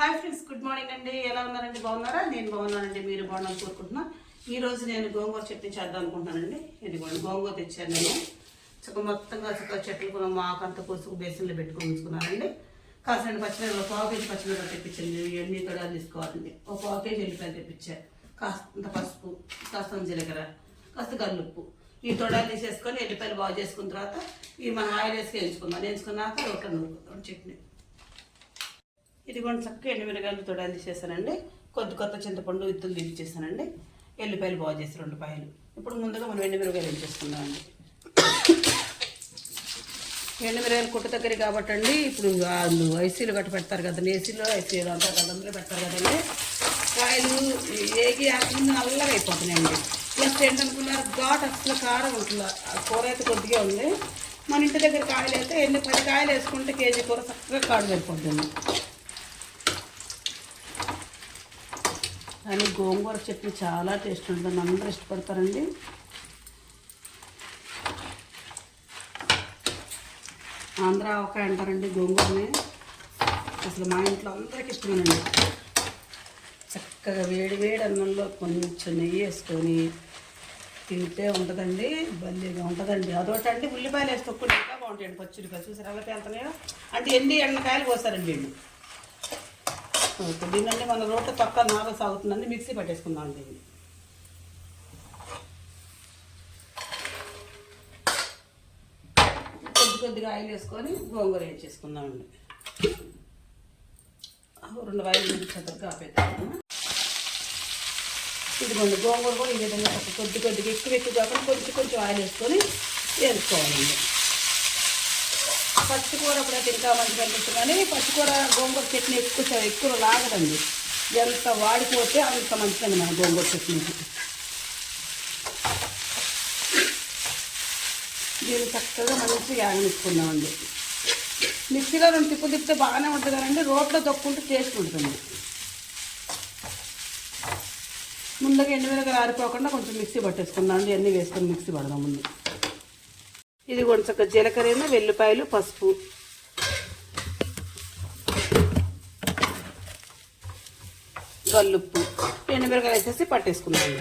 Hi friends, good morning అండి. ఎలా ఉన్నారండి? బాగున్నారా? నేను బాగున్నానండి. మీరు బాగున్నాను కోరుకుంటున్నా. ఈరోజు నేను గోంగూర చట్నీ చేద్దాం అనుకుంటున్నానండి. ఇదిగోండి గోంగూర తెచ్చాను నేను. మొత్తంగా చెట్లు మాకంత కోసుకు బేసన్లో పెట్టుకొని ఉంచుకున్నానండి. కాసిన పచ్చిమిరపకాయలు, పావు కేజీ పచ్చిమిరపకాయలు తెప్పించండి. ఇవన్నీ తొడాలు తీసుకోవాలండి. ఒక పావు కేజీ ఎల్లిపాయలు తెప్పించాను. కాస్తంత పసుపు, కాస్తంత జీలకర్ర, కాస్త గల్లుప్పు. ఈ తొడాలు తీసేసుకొని ఎల్లిపాయలు బాగు చేసుకున్న తర్వాత ఇవి మనం ఆయిల్ వేసుకు వేయించుకున్నాక ఒక నూరుకుందాం చట్నీ. ఇది కొంచెం చక్కగా ఎండుమిరగాయలు తొడాలు తీసేసానండి. కొత్త చింతపండు ఇత్తులు తీపిచ్చేసానండి. ఎల్లిపాయలు బాగు చేసి 2 పాయలు. ఇప్పుడు ముందుగా మనం ఎండుమిరగాయలు వేయించేసుకుందామండి. ఎండుమిరగాయలు కుట్ట దగ్గర కాబట్టి అండి, ఇప్పుడు వాళ్ళు ఐసీలు గట్ట పెడతారు కదండి, ఏసీలో ఐసీలో అంటారు కదా, అందులో పెడతారు కదండి. కాయలు ఏగి ముందు నల్లగా అయిపోతున్నాయండి. ప్లస్ ఏంటనుకున్నారు, ఘాట్ అసలు కారం ఉంటుంది. కూర అయితే కొద్దిగా ఉంది. మన ఇంటి దగ్గర కాయలు అయితే 10 కాయలు వేసుకుంటే కేజీ కూర చక్కగా కాడు సరిపోతుంది. కానీ గోంగూర చట్నీ చాలా టేస్ట్ ఉంటుంది, అందరూ ఇష్టపడతారండి. ఆంధ్ర ఆవకాయ అంటారండి గోంగూరని. అసలు మా ఇంట్లో అందరికి ఇష్టమేనండి. చక్కగా వేడి అన్నంలో కొంచెం నెయ్యి వేసుకొని తింటే ఉంటుందండి, భలేగా ఉంటుందండి. అదొకటండి ఉల్లిపాయలు వేసి తొక్కులు ఇంకా బాగుంటాయండి. పచ్చిమిరపాయలు చూసారు ఎలా వెళ్తున్నాయో, అంటే ఎన్ని ఎండకాయలు పోసారండి వీళ్ళు. ఓకే, దీన్ని మన రోడ్డు పక్క నాగ సాగుతుందండి. మిక్సీ పట్టేసుకుందాం దీన్ని. కొద్దిగా ఆయిల్ వేసుకొని గోంగూర వేసేసుకుందామండి. 2 ఆయిల్ చక్కగా ఆపేద్దాము. ఇదిగోండి గోంగూర కూడా ఈ విధంగా కొద్దిగా ఎక్కువ కాకుండా కొంచెం ఆయిల్ వేసుకొని వేసుకోవాలండి. పచ్చికూర అప్పుడైతే ఇంకా మంచిగా అనిపిస్తుంది, కానీ పచ్చికూర గోంగూర చట్నీ ఎక్కువ లాగదండి. ఎంత వాడిపోతే అంత మంచిదండి మన గోంగూర చట్నీకి. దీన్ని చక్కగా మంచిగా ఆగనిచ్చుకుందామండి. మిక్సీలో 2 తిప్పులు తిప్పితే బాగానే ఉంటుంది కదండి, రోట్లో తొక్కుంటే టేస్ట్ ఉంటుంది. ముందుగా ఎండుమిరపకాయలు ఆరిపోకుండా కొంచెం మిక్సీ పట్టేసుకుందాం అండి. అన్నీ వేసుకొని మిక్సీ పడదాం ముందు. ఇది కొంచెం జీలకర్ర, వెల్లిపాయలు, పసుపు, గల్లుప్పు, ఎండుమిరపకాయలు వేసేసి పట్టేసుకుందాం.